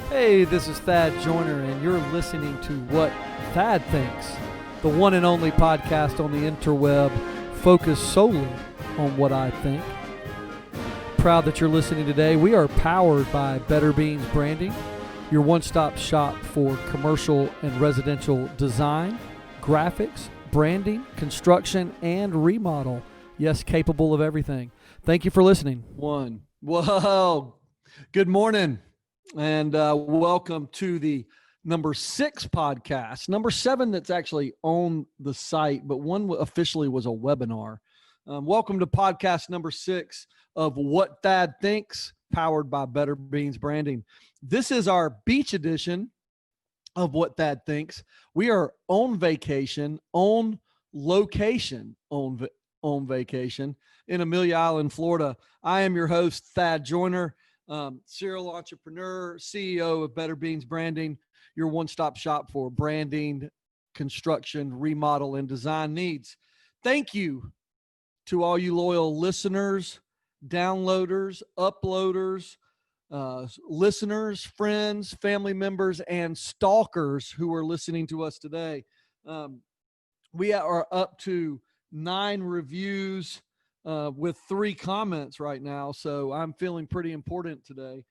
Hey, this is Thad Joyner, and you're listening to What Thad Thinks, the one and only podcast on the interweb focused solely on what I think. Proud that you're listening today. We are powered by Better Beans Branding, your one-stop shop for commercial and residential design, graphics, branding, construction, and remodel. Yes, capable of everything. Thank you for listening. Whoa. Good morning. And welcome to the number 6 podcast, number 7 that's actually on the site, but one officially was a webinar. Welcome to podcast number 6 of What Thad Thinks, powered by Better Beans Branding. This is our beach edition of What Thad Thinks. We are on vacation, on location, on vacation in Amelia Island, Florida. I am your host, Thad Joyner. Serial entrepreneur, CEO of Better Beans Branding, your one-stop shop for branding, construction, remodel, and design needs. Thank you to all you loyal listeners, downloaders, uploaders, listeners, friends, family members, and stalkers who are listening to us today. We are up to 9 reviews with 3 comments right now, so I'm feeling pretty important today.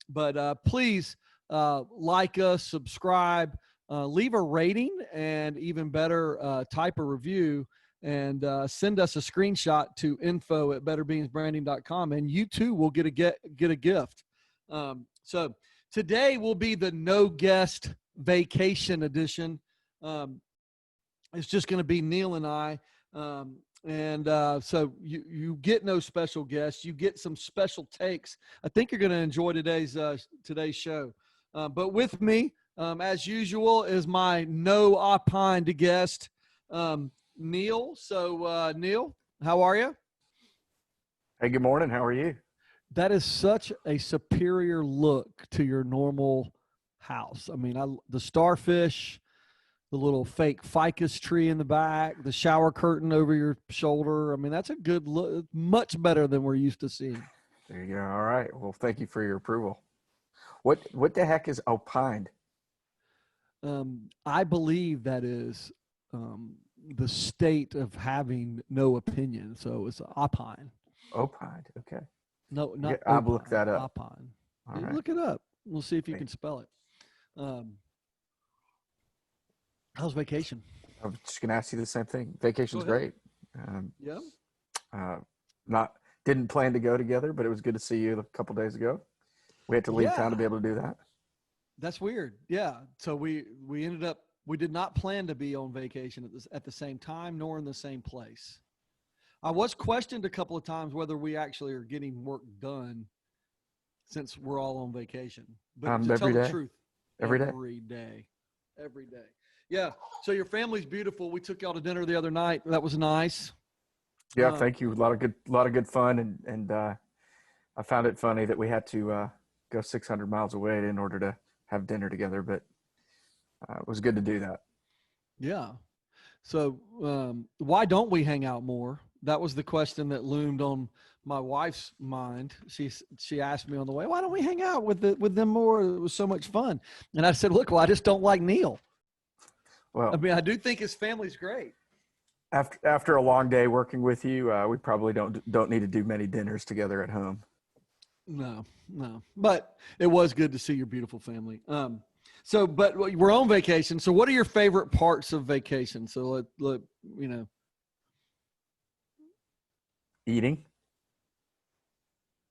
But please like us, subscribe, leave a rating, and even better, type a review and send us a screenshot to info@betterbeansbranding.com, and you too will get a gift. So today will be the no guest vacation edition. It's just going to be Neil and I. So you get no special guests. You get some special takes. I think you're going to enjoy today's show. But with me, as usual, is my no opined guest, Neil. So, Neil, how are you? Hey, good morning. How are you? That is such a superior look to your normal house. I mean, the starfish, the little fake ficus tree in the back, the shower curtain over your shoulder. I mean, that's a good look, much better than we're used to seeing. There you go. All right. Well, thank you for your approval. What the heck is opined? I believe that is the state of having no opinion. So it's opine. Opined. Okay. No, not I'll look that up. Opine. All right. Look it up. We'll see if you can spell it. How's vacation? I was just going to ask you the same thing. Vacation's great. Didn't plan to go together, but it was good to see you a couple days ago. We had to leave town to be able to do that. That's weird. Yeah. So we did not plan to be on vacation at the same time, nor in the same place. I was questioned a couple of times whether we actually are getting work done since we're all on vacation. But to tell the truth, every day. Yeah. So your family's beautiful. We took y'all to dinner the other night. That was nice. Yeah. Thank you. A lot of good fun. And I found it funny that we had to go 600 miles away in order to have dinner together, but it was good to do that. Yeah. So why don't we hang out more? That was the question that loomed on my wife's mind. She asked me on the way, why don't we hang out with them more? It was so much fun. And I said, look, well, I just don't like Neil. Well, I mean, I do think his family's great. After a long day working with you, we probably don't need to do many dinners together at home. No, but it was good to see your beautiful family. But we're on vacation. So what are your favorite parts of vacation? So let eating.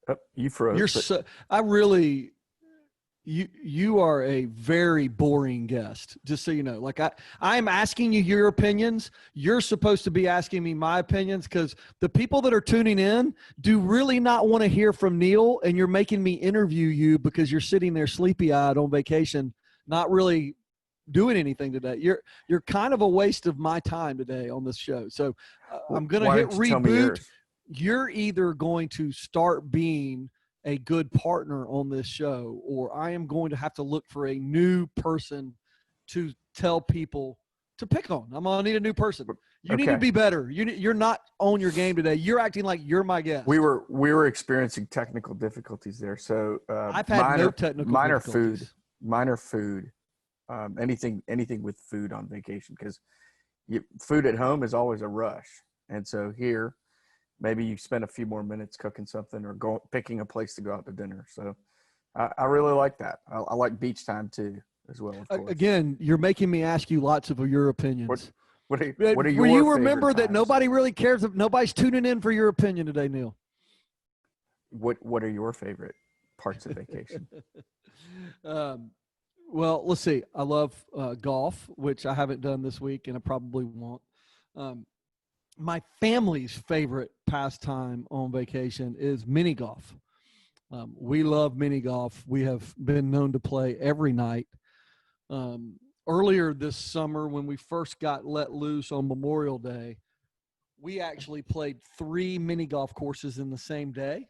Oh, you froze. You are a very boring guest, just so you know. Like I'm asking you your opinions. You're supposed to be asking me my opinions, because the people that are tuning in do really not want to hear from Neil, and you're making me interview you because you're sitting there sleepy-eyed on vacation, not really doing anything today. You're kind of a waste of my time today on this show. So I'm going to hit reboot. You're either going to start being a good partner on this show, or I am going to have to look for a new person to tell people to pick on. I'm going to need a new person. You need to be better. You're not on your game today. You're acting like you're my guest. We were experiencing technical difficulties there. So I've had no technical difficulties. Minor food, anything with food on vacation, because food at home is always a rush. And so here, maybe you spend a few more minutes cooking something or picking a place to go out to dinner. So I really like that. I like beach time too, as well. Of course. Again, you're making me ask you lots of your opinions. What are your Will you remember favorite that times? nobody really cares? Nobody's tuning in for your opinion today, Neil. What are your favorite parts of vacation? Well, let's see. I love golf, which I haven't done this week, and I probably won't. My family's favorite pastime on vacation is mini golf. We love mini golf. We have been known to play every night. Earlier this summer, when we first got let loose on Memorial Day, we actually played 3 mini golf courses in the same day.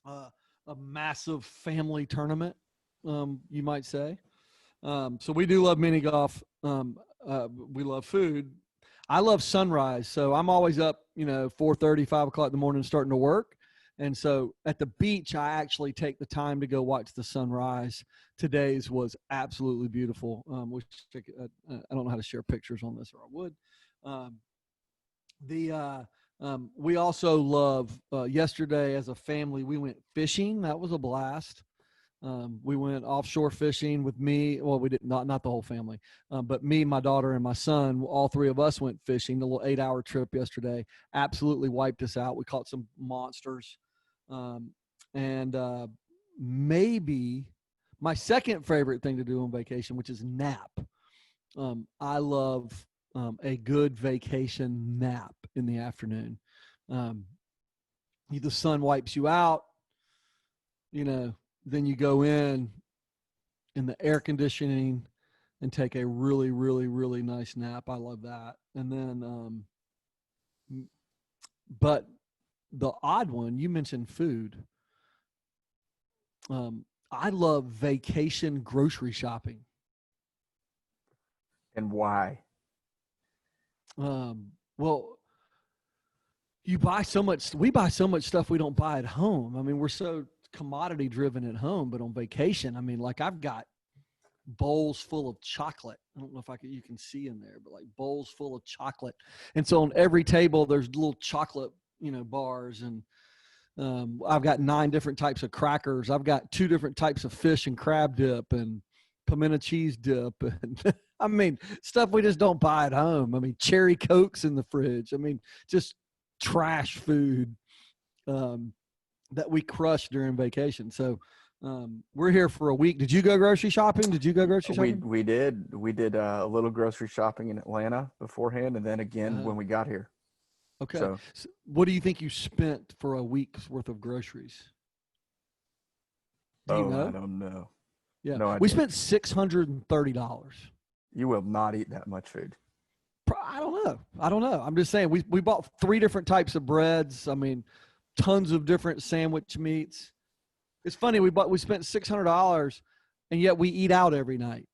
A massive family tournament, you might say. So we do love mini golf. We love food. I love sunrise. So I'm always up, 4:30, 5 o'clock in the morning starting to work. And so at the beach, I actually take the time to go watch the sunrise. Today's was absolutely beautiful. I don't know how to share pictures on this, or I would. We also love, yesterday as a family, we went fishing. That was a blast. We went offshore fishing with me. Well, we did not the whole family, but me, my daughter, and my son, all 3 of us went fishing. The little 8-hour trip yesterday absolutely wiped us out. We caught some monsters. Maybe my second favorite thing to do on vacation, which is nap. I love a good vacation nap in the afternoon. The sun wipes you out, then you go in the air conditioning and take a really, really, really nice nap. I love that. And then, but the odd one, you mentioned food. I love vacation grocery shopping. And why? Well, we buy so much stuff we don't buy at home. I mean, we're so commodity driven at home, but on vacation, I mean, like I've got bowls full of chocolate. I don't know if you can see in there, but like bowls full of chocolate. And so on every table, there's little chocolate, bars, and I've got 9 different types of crackers. I've got 2 different types of fish and crab dip and pimento cheese dip. And I mean, stuff we just don't buy at home. I mean, cherry Cokes in the fridge. I mean, just trash food that we crush during vacation. So we're here for a week. Did you go grocery shopping? We did a little grocery shopping in Atlanta beforehand, and then again when we got here. Okay. So what do you think you spent for a week's worth of groceries? Do you know? I don't know. Yeah. No idea. We spent $630. You will not eat that much food. I don't know. I'm just saying we bought 3 different types of breads. I mean, tons of different sandwich meats. It's funny. We spent $600, and yet we eat out every night.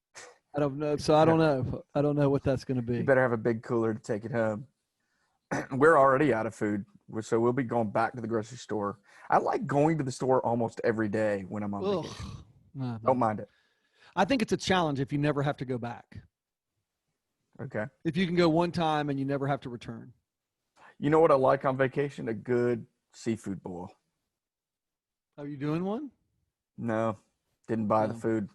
I don't know. So I don't know. I don't know what that's going to be. You better have a big cooler to take it home. We're already out of food, so we'll be going back to the grocery store. I like going to the store almost every day when I'm on vacation. No. Don't mind it. I think it's a challenge if you never have to go back. Okay. If you can go one time and you never have to return. You know what I like on vacation? A good seafood boil. Are you doing one? No, didn't buy the food.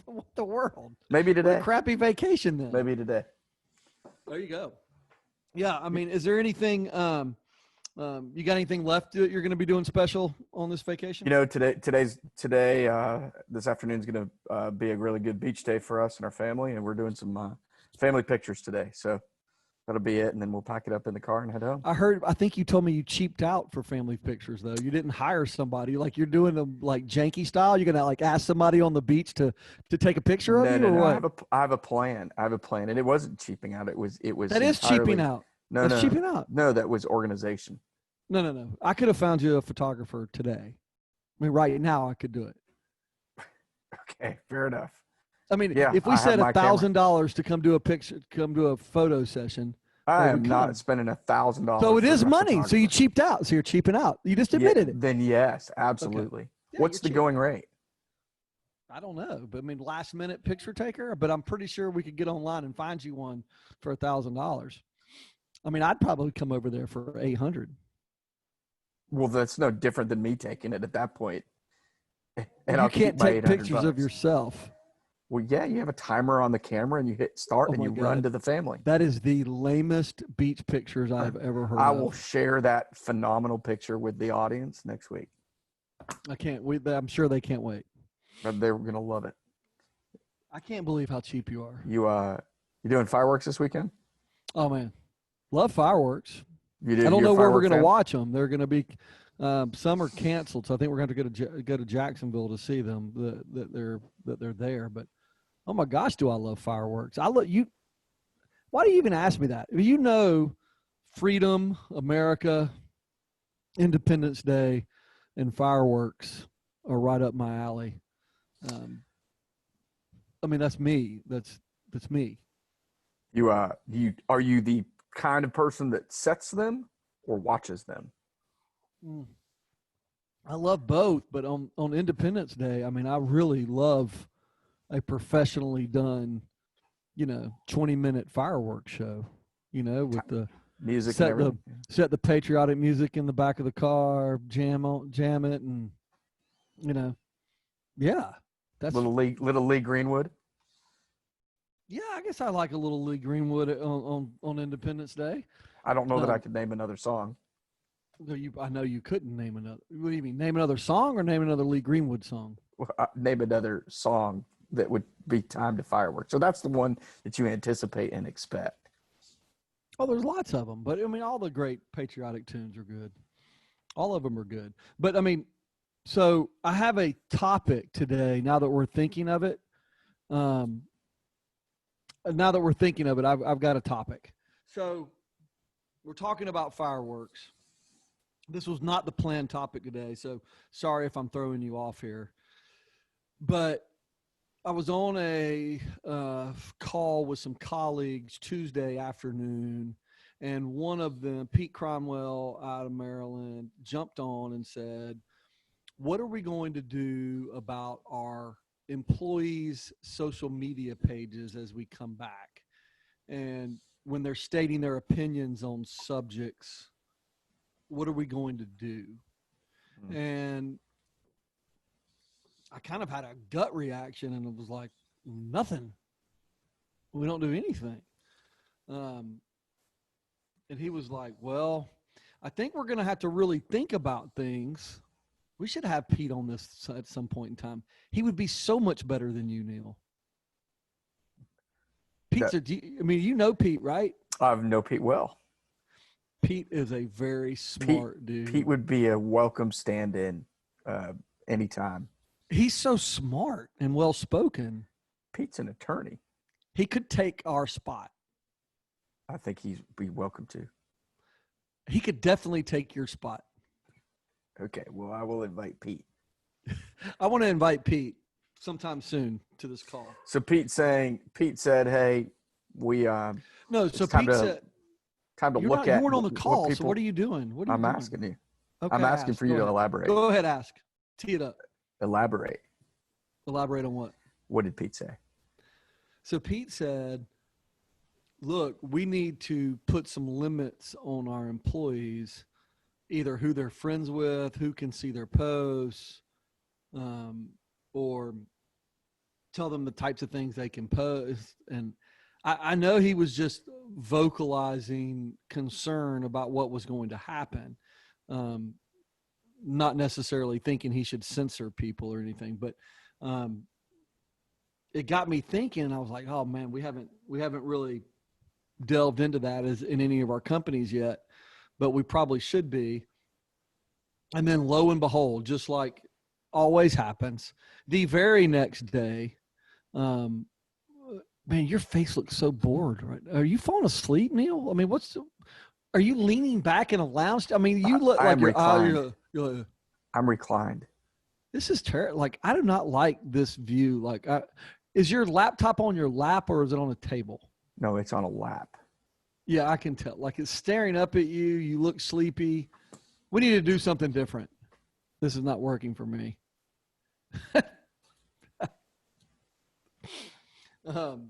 What the world? Maybe today. What a crappy vacation then. Maybe today. There you go. Yeah, I mean, is there anything? You got anything left that you're going to be doing special on this vacation? This afternoon is going to be a really good beach day for us and our family, and we're doing some family pictures today. So that'll be it, and then we'll pack it up in the car and head home. I think you told me you cheaped out for family pictures, though. You didn't hire somebody. Like, you're doing them like janky style. You're gonna like ask somebody on the beach to take a picture of you, or what? I have a plan, and it wasn't cheaping out. It was. That is cheaping out. That's cheaping out. No, that was organization. No. I could have found you a photographer today. I mean, right now I could do it. Okay, fair enough. I mean, Yeah, if we I have said my camera. $1,000 to come to a photo session, I they am would not come. spending $1,000. So it for is my money. So you photographer. cheaped out. So you're cheaping out. You just Yeah, admitted it. then yes, Okay. absolutely. Yeah, What's you're the cheap. going rate? I don't know, but I mean, last minute picture taker. But I'm pretty sure we could get online and find you one for $1,000. I mean, I'd probably come over there for 800. Well, that's no different than me taking it at that point. And You I'll keep can't my take 800 pictures of bucks. yourself. Well, yeah, you have a timer on the camera and you hit start Oh and my you run God. to the family. That is the lamest beach pictures I've ever heard I of. will share that phenomenal picture with the audience next week. I can't wait. I'm sure they can't wait. They're going to love it. I can't believe how cheap you are. You doing fireworks this weekend? Oh man, love fireworks. You do. I don't You're a know where we're firework going to fan? watch them. They're going to be some are canceled, so I think we're going to go to Jacksonville to see them. That they're there. But oh my gosh, do I love fireworks? I love you. Why do you even ask me that? You know, freedom, America, Independence Day, and fireworks are right up my alley. I mean, that's me. That's me. Are you the kind of person that sets them or watches them? I love both, but on Independence Day, I mean, I really love a professionally done, 20-minute fireworks show, with the Music and everything. set the patriotic music in the back of the car, jam it, and yeah, that's Little Lee Greenwood. yeah. I guess I like a little Lee Greenwood on Independence Day. I don't know that I could name another song. I know you couldn't name another. What do you mean? Name another song or name another Lee Greenwood song? Name another song that would be timed to fireworks. So that's the one that you anticipate and expect. Oh, there's lots of them, but I mean, all the great patriotic tunes are good. All of them are good. But I mean, so I have a topic today. Now that we're thinking of it, I've got a topic. So we're talking about fireworks. This was not the planned topic today, so sorry if I'm throwing you off here. But I was on a call with some colleagues Tuesday afternoon, and one of them, Pete Cromwell out of Maryland, jumped on and said, what are we going to do about our employees' social media pages as we come back? And when they're stating their opinions on subjects, what are we going to do? And I kind of had a gut reaction, and it was like, nothing. We don't do anything. And he was like, well, I think we're going to have to really think about things. We should have Pete on this at some point in time. He would be so much better than you, Neil. You know Pete, right? I know Pete well. Pete is a very smart dude. Pete would be a welcome stand-in anytime. He's so smart and well-spoken. Pete's an attorney. He could take our spot. I think he'd be welcome to. He could definitely take your spot. Okay, well, I will invite Pete. I want to invite Pete sometime soon to this call. So Pete said, hey, we no. So time Pete to, said, time to you look at. weren't on the call. People, so what are you doing? What are you I'm doing? asking you. Okay, I'm asking for you to elaborate. Go ahead, ask. Tee it up. Elaborate. Elaborate on what? What did Pete say? So Pete said, look, we need to put some limits on our employees, either who they're friends with, who can see their posts, or tell them the types of things they can post. And I know he was just vocalizing concern about what was going to happen, not necessarily thinking he should censor people or anything, but it got me thinking. I was like, oh man, we haven't really delved into that as in any of our companies yet, but we probably should be. And then lo and behold, just like always happens, the very next day, man, your face looks so bored. Right? Are you falling asleep, Neil? I mean, are you leaning back in a lounge? I mean, you look like you're I'm reclined. This is terrible. Like, I do not like this view. Like, Is your laptop on your lap or is it on a table? No, it's on a lap. Yeah, I can tell. Like it's staring up at you. You look sleepy. We need to do something different. This is not working for me. I'm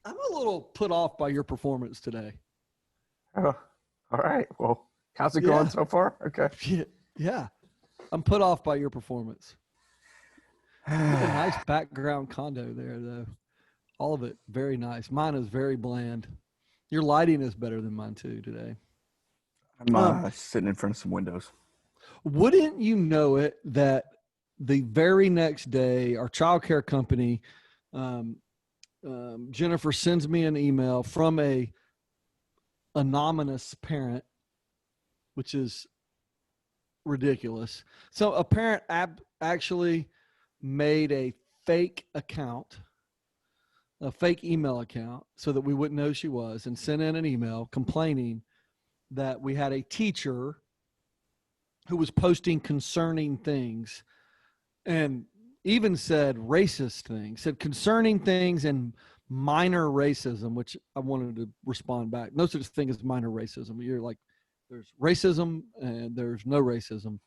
a little put off by your performance today. Oh, all right. Well, how's it going so far? Okay. Yeah. I'm put off by your performance. A nice background condo there, though. All of it very nice. Mine is very bland. Your lighting is better than mine too today. I'm sitting in front of some windows. Wouldn't you know it that the very next day, our childcare company, Jennifer sends me an email from a anonymous parent, which is ridiculous. So a parent actually made a fake account, a fake email account, so that we wouldn't know she was, and sent in an email complaining that we had a teacher who was posting concerning things and even said racist things, said concerning things and minor racism, which I wanted to respond back. No such thing as minor racism. You're like, there's racism and there's no racism.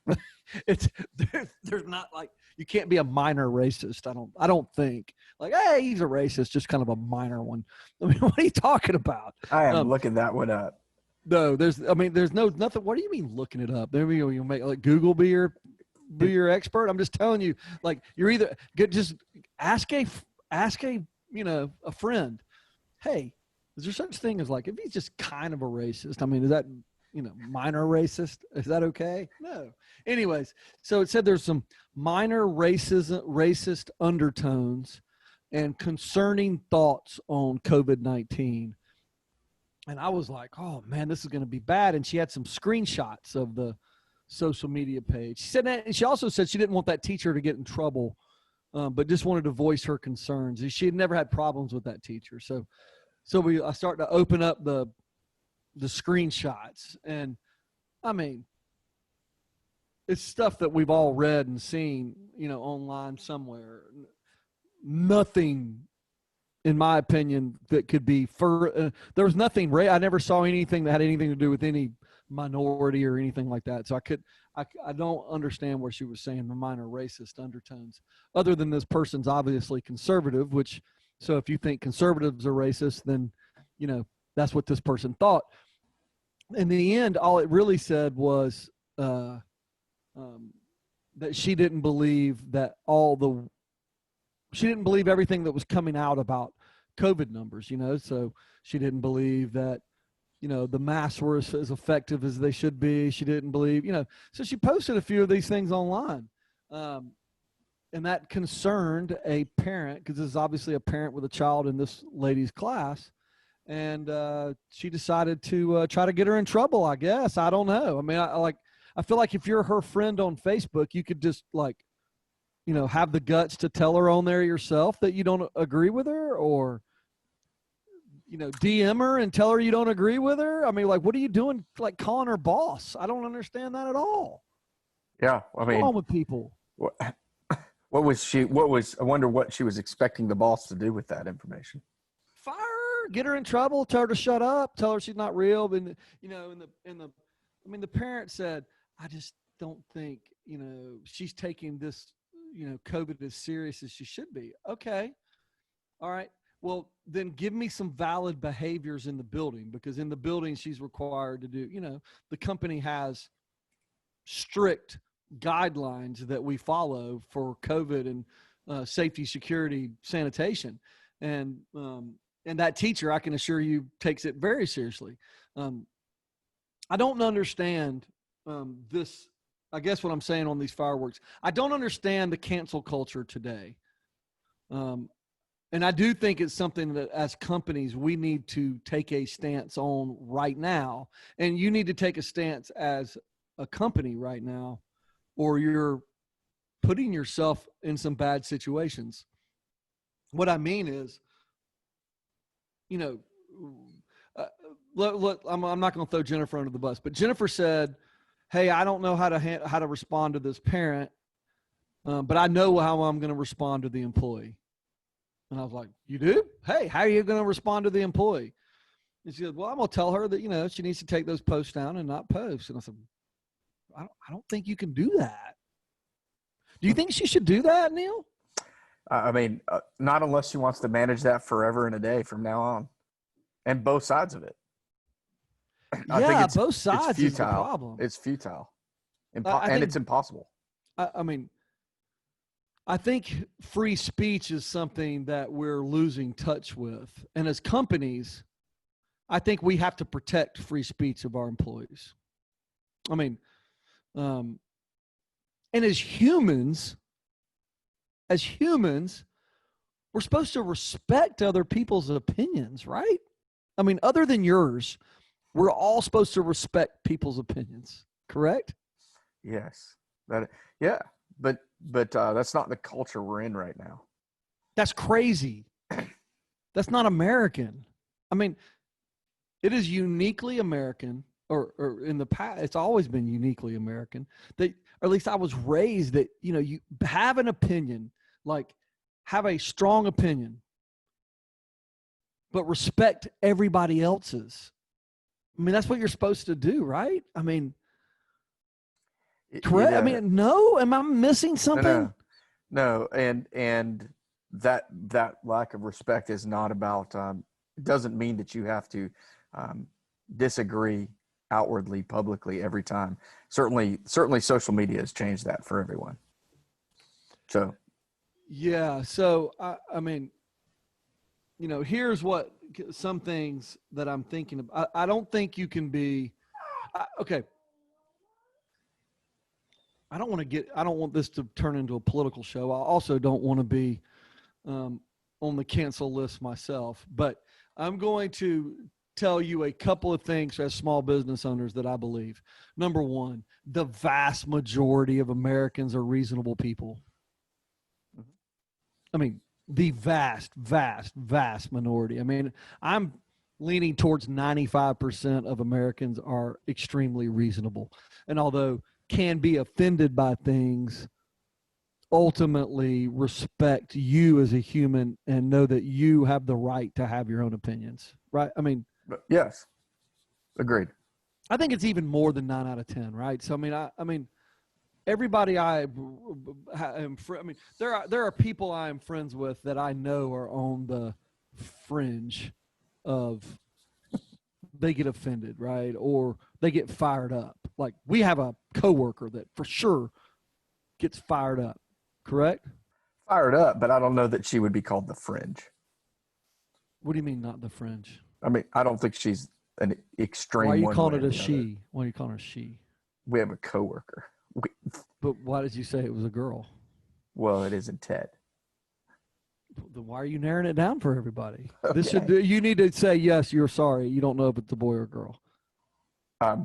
There's not like, you can't be a minor racist. I don't think like, hey, he's a racist, just kind of a minor one. I mean, what are you talking about? I am looking that one up. No, there's nothing. What do you mean looking it up? There you make like Google be your expert. I'm just telling you, like you're either just ask a a friend, hey, is there such thing as like if he's just kind of a racist? I mean, is that minor racist? Is that okay? No. Anyways, so it said there's some minor racist undertones and concerning thoughts on COVID-19. And I was like, oh man, this is going to be bad. And she had some screenshots of the social media page. She said that, and she also said she didn't want that teacher to get in trouble, but just wanted to voice her concerns. She had never had problems with that teacher. So I started to open up the screenshots, and I mean, it's stuff that we've all read and seen, online somewhere. Nothing, in my opinion, that could be there was nothing. I never saw anything that had anything to do with any minority or anything like that. So I don't understand where she was saying the minor racist undertones, other than this person's obviously conservative, so if you think conservatives are racist, then, that's what this person thought. In the end, all it really said was that she didn't believe she didn't believe everything that was coming out about COVID numbers, so she didn't believe that, the masks were as effective as they should be. She didn't believe, so she posted a few of these things online. And that concerned a parent, because this is obviously a parent with a child in this lady's class. And she decided to try to get her in trouble, I guess. I don't know. I mean, I feel like if you're her friend on Facebook, you could just have the guts to tell her on there yourself that you don't agree with her, or, DM her and tell her you don't agree with her. I mean, like, what are you doing? Like calling her boss? I don't understand that at all. Yeah. I mean, what's wrong with people? I wonder what she was expecting the boss to do with that information. Fire her, get her in trouble, tell her to shut up, tell her she's not real. And, the parent said, I just don't think, she's taking this, COVID as serious as she should be. Okay. All right. Well, then give me some valid behaviors in the building, because in the building she's required to do, the company has strict guidelines that we follow for COVID and safety, security, sanitation. And that teacher, I can assure you, takes it very seriously. I don't understand this. I guess what I'm saying on these fireworks, I don't understand the cancel culture today. And I do think it's something that as companies, we need to take a stance on right now. And you need to take a stance as a company right now, or you're putting yourself in some bad situations. What I mean is, look, I'm not going to throw Jennifer under the bus, but Jennifer said, hey, I don't know how to respond to this parent. but I know how I'm going to respond to the employee. And I was like, you do? Hey, how are you going to respond to the employee? And she goes, well, I'm going to tell her that, she needs to take those posts down and not post. And I said, I don't think you can do that. Do you think she should do that, Neil? I mean, not unless she wants to manage that forever and a day from now on, and both sides of it. I think both sides it's is the problem. It's futile, and it's impossible. I mean, I think free speech is something that we're losing touch with. And as companies, I think we have to protect free speech of our employees. I mean, and as humans, we're supposed to respect other people's opinions, right? I mean, other than yours, we're all supposed to respect people's opinions, correct? Yes. Yeah. But that's not the culture we're in right now. That's crazy. That's not American. I mean, it is uniquely American, or in the past, it's always been uniquely American. That, or at least I was raised that, you have an opinion, like have a strong opinion, but respect everybody else's. I mean, that's what you're supposed to do, right? I mean, correct. I mean, no, am I missing something? No. And that lack of respect is not about, it doesn't mean that you have to disagree outwardly, publicly every time. Certainly social media has changed that for everyone. So. Yeah. So, I mean, here's what some things that I'm thinking of. I don't think you can be, okay. I don't want this to turn into a political show. I also don't want to be on the cancel list myself, but I'm going to tell you a couple of things as small business owners that I believe. Number one, the vast majority of Americans are reasonable people. I mean, the vast, vast, vast minority. I mean, I'm leaning towards 95% of Americans are extremely reasonable. And although can be offended by things, ultimately respect you as a human and know that you have the right to have your own opinions, right? I mean, yes, agreed. I think it's even more than 9 out of 10, right? So I mean, everybody I am, there are people I am friends with that I know are on the fringe of they get offended, right? Or they get fired up. Like we have a coworker that for sure gets fired up, correct? Fired up, but I don't know that she would be called the fringe. What do you mean not the fringe? I mean, I don't think she's an extreme. Why are you calling it a she? Why are you calling her she? We have a coworker. But why did you say it was a girl? Well, it isn't Ted. Then why are you narrowing it down for everybody? Okay. You need to say, yes, you're sorry. You don't know if it's a boy or a girl. I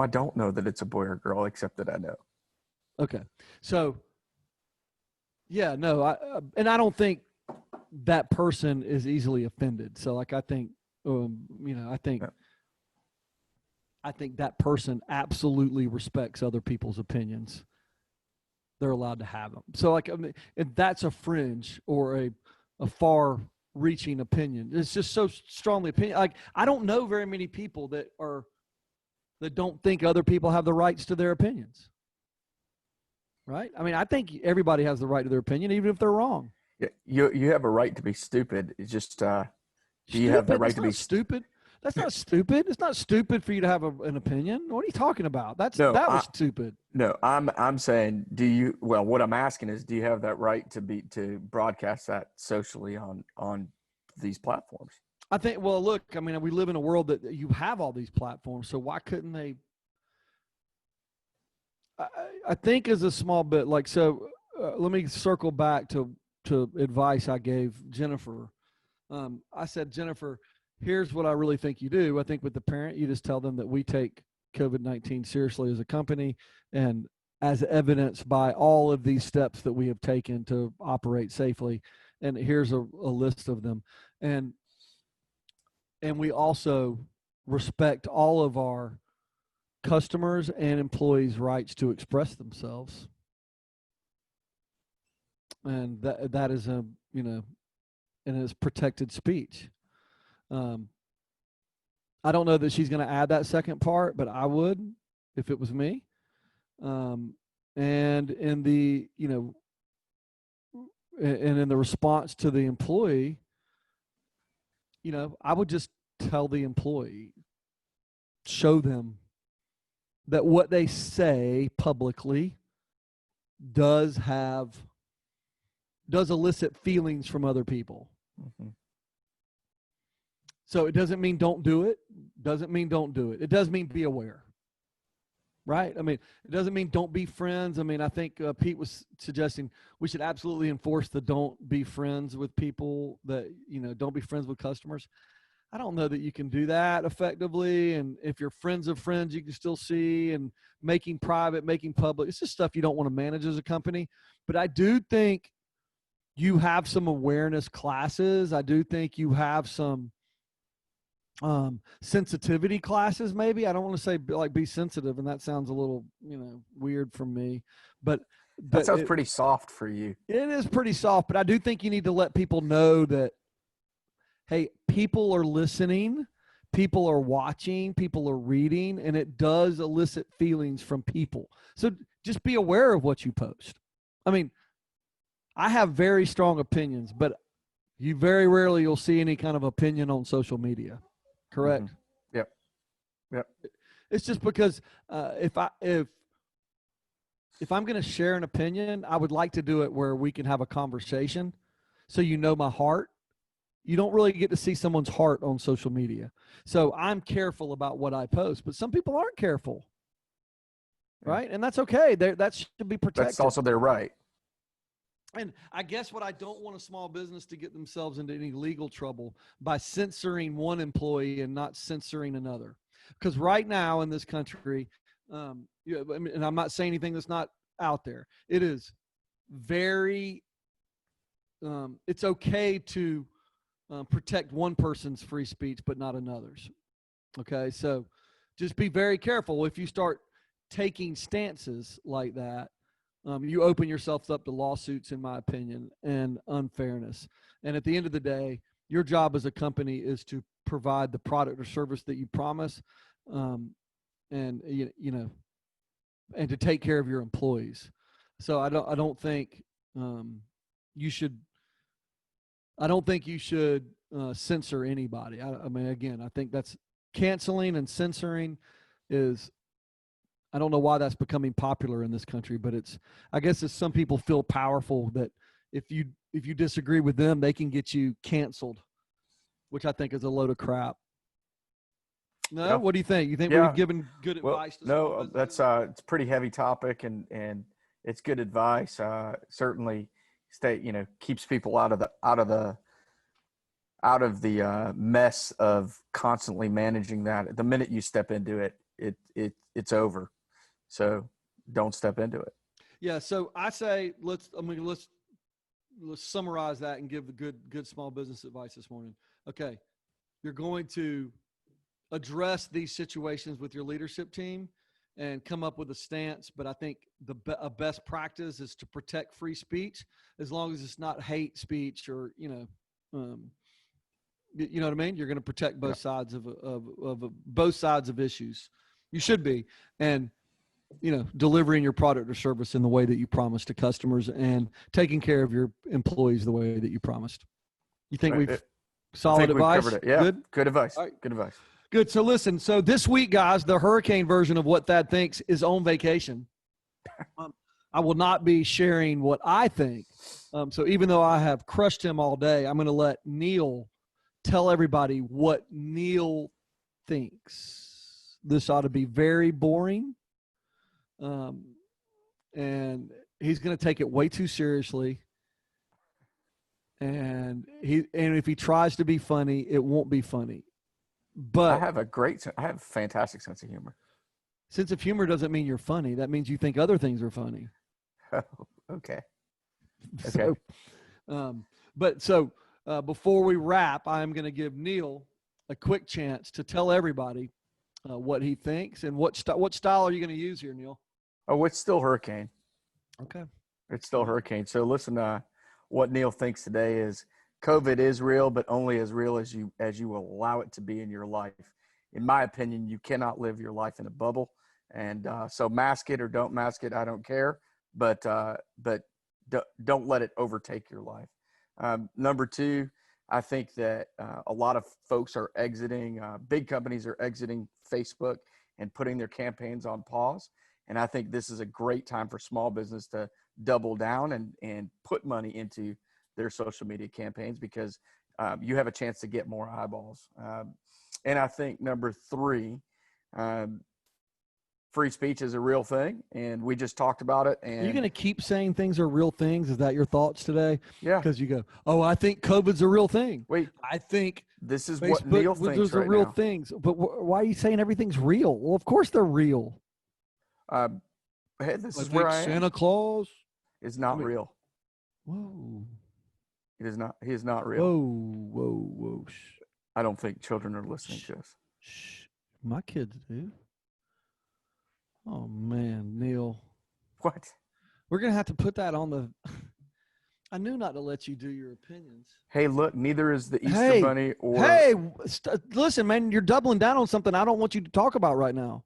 don't know that it's a boy or girl, except that I know. Okay. So, yeah, no, I don't think that person is easily offended. So, like, I think, I think that person absolutely respects other people's opinions. They're allowed to have them. So, like, I mean, if that's a fringe or a far-reaching opinion, it's just so strongly opinion. Like, I don't know very many people that don't think other people have the rights to their opinions. Right? I mean, I think everybody has the right to their opinion, even if they're wrong. Yeah, you have a right to be stupid. It's just, do you have the right to be stupid? That's not stupid. It's not stupid for you to have an opinion. What are you talking about? That was stupid. No, I'm saying, what I'm asking is, do you have that right to broadcast that socially on these platforms? I think, well, look, I mean, we live in a world that you have all these platforms, so why couldn't they? I think as a small bit, like, so let me circle back to advice I gave Jennifer. I said, Jennifer, here's what I really think you do. I think with the parent, you just tell them that we take COVID-19 seriously as a company, and as evidenced by all of these steps that we have taken to operate safely. And here's a list of them. And we also respect all of our customers and employees' rights to express themselves. and that is a, and it's protected speech. I don't know that she's going to add that second part, but I would if it was me. And in the, and in the response to the employee, I would just tell the employee, show them that what they say publicly does elicit feelings from other people. Mm-hmm. So it doesn't mean don't do it. Doesn't mean don't do it. It does mean be aware. Right? I mean, it doesn't mean don't be friends. I mean, I think Pete was suggesting we should absolutely enforce the don't be friends with people, that, don't be friends with customers. I don't know that you can do that effectively. And if you're friends of friends, you can still see, and making private, making public. It's just stuff you don't want to manage as a company. But I do think you have some awareness classes. I do think you have some sensitivity classes, maybe. I don't want to say like be sensitive, and that sounds a little, weird from me, but that sounds pretty soft for you. It is pretty soft, but I do think you need to let people know that, hey, people are listening, people are watching, people are reading, and it does elicit feelings from people. So just be aware of what you post. I mean, I have very strong opinions, but you very rarely you'll see any kind of opinion on social media. Correct. Mm-hmm. Yep. It's just because if I'm going to share an opinion, I would like to do it where we can have a conversation, so my heart. You don't really get to see someone's heart on social media. So I'm careful about what I post, but some people aren't careful, right? And that's okay. That should be protected. That's also their right. And I guess what I don't want a small business to get themselves into any legal trouble by censoring one employee and not censoring another. Because right now in this country, and I'm not saying anything that's not out there, it is very, it's okay to protect one person's free speech, but not another's. Okay, so just be very careful. If you start taking stances like that, you open yourself up to lawsuits, in my opinion, and unfairness. And at the end of the day, your job as a company is to provide the product or service that you promise, and and to take care of your employees. So I don't think you should. I don't think you should censor anybody. I mean, again, I think that's canceling and censoring is. I don't know why that's becoming popular in this country, but I guess it's some people feel powerful that if you disagree with them, they can get you canceled, which I think is a load of crap. No, yeah. What do you think? You think we've given good advice to small businesses? That's it's a pretty heavy topic, and it's good advice. Certainly, keeps people out of the mess of constantly managing that. The minute you step into it, it's over. So don't step into it. Yeah. So I say let's summarize that and give the good small business advice this morning. Okay, you're going to address these situations with your leadership team and come up with a stance. But I think a best practice is to protect free speech, as long as it's not hate speech or you know what I mean. You're going to protect both sides of both sides of issues. You should be, and delivering your product or service in the way that you promised to customers, and taking care of your employees the way that you promised. You think we've solid advice? We've covered it. Yeah, good advice. Right. Good advice. Good. So listen. So this week, guys, the hurricane version of What Thad Thinks is on vacation. I will not be sharing what I think. So even though I have crushed him all day, I'm going to let Neil tell everybody what Neil thinks. This ought to be very boring. And he's going to take it way too seriously. And if he tries to be funny, it won't be funny. But I have a fantastic sense of humor. Sense of humor doesn't mean you're funny. That means you think other things are funny. Oh, okay. So, before we wrap, I'm going to give Neil a quick chance to tell everybody what he thinks and what style are you going to use here, Neil? Oh, it's still hurricane. Okay. It's still hurricane. So listen, what Neil thinks today is COVID is real, but only as real as you will allow it to be in your life. In my opinion, you cannot live your life in a bubble. And so mask it or don't mask it, I don't care. But don't let it overtake your life. Number two, I think that a lot of folks are exiting, big companies are exiting Facebook and putting their campaigns on pause. And I think this is a great time for small business to double down and put money into their social media campaigns, because you have a chance to get more eyeballs. And I think number three, free speech is a real thing, and we just talked about it. And are you going to keep saying things are real things? Is that your thoughts today? Yeah. Because you go, oh, I think COVID's a real thing. Wait, I think this is Facebook, what Neil thinks those right are real now. things. But why are you saying everything's real? Well, of course they're real. Hey, this I is where think I am. Santa Claus Is not real. Whoa. It is not. He is not real. Whoa. Shh. I don't think children are listening to us. Shh. My kids do. Oh, man, Neil. What? We're going to have to put that on the – I knew not to let you do your opinions. Hey, look, neither is the Easter Bunny or – Hey, listen, man, you're doubling down on something I don't want you to talk about right now.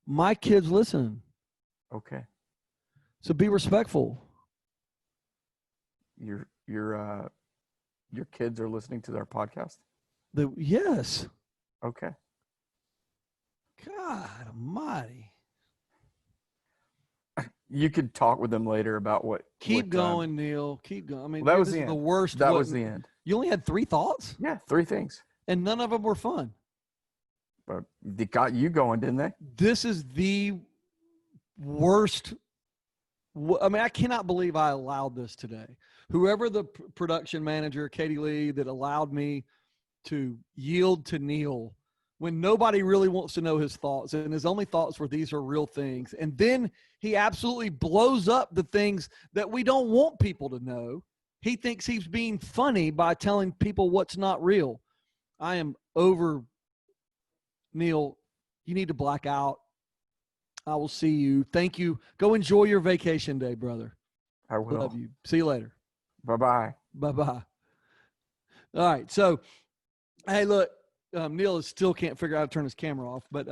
My kids listen. Okay. So be respectful. Your kids are listening to our podcast? Yes. Okay. God almighty. You could talk with them later about what. Keep going, Neil. Keep going. I mean, well, that was this the is end. the worst. That was the end. You only had 3 thoughts? Yeah, 3 things. And none of them were fun. But they got you going, didn't they? This is the worst. I mean, I cannot believe I allowed this today. Whoever the production manager, Katie Lee, that allowed me to yield to Neil when nobody really wants to know his thoughts, and his only thoughts were these are real things. And then he absolutely blows up the things that we don't want people to know. He thinks he's being funny by telling people what's not real. I am over. Neil, you need to black out. I will see you. Thank you. Go enjoy your vacation day, brother. I will. Love you. See you later. Bye-bye. Bye-bye. All right. So, hey, look, Neil still can't figure out how to turn his camera off. But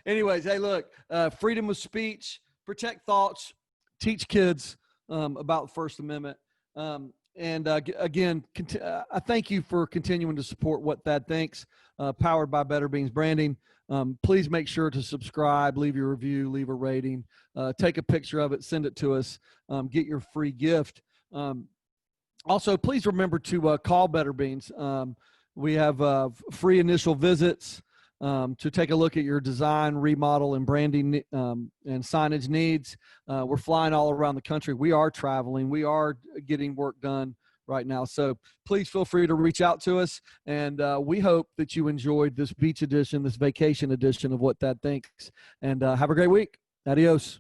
anyways, hey, look, freedom of speech, protect thoughts, teach kids about the First Amendment. And again, I thank you for continuing to support What Thad Thinks, powered by Better Beans Branding. Please make sure to subscribe, leave your review, leave a rating, take a picture of it, send it to us, get your free gift. Also, please remember to call Better Beans. We have free initial visits to take a look at your design, remodel, and branding and signage needs. We're flying all around the country. We are traveling. We are getting work done right now. So please feel free to reach out to us. And we hope that you enjoyed this beach edition, this vacation edition of What Thad Thinks. And have a great week. Adios.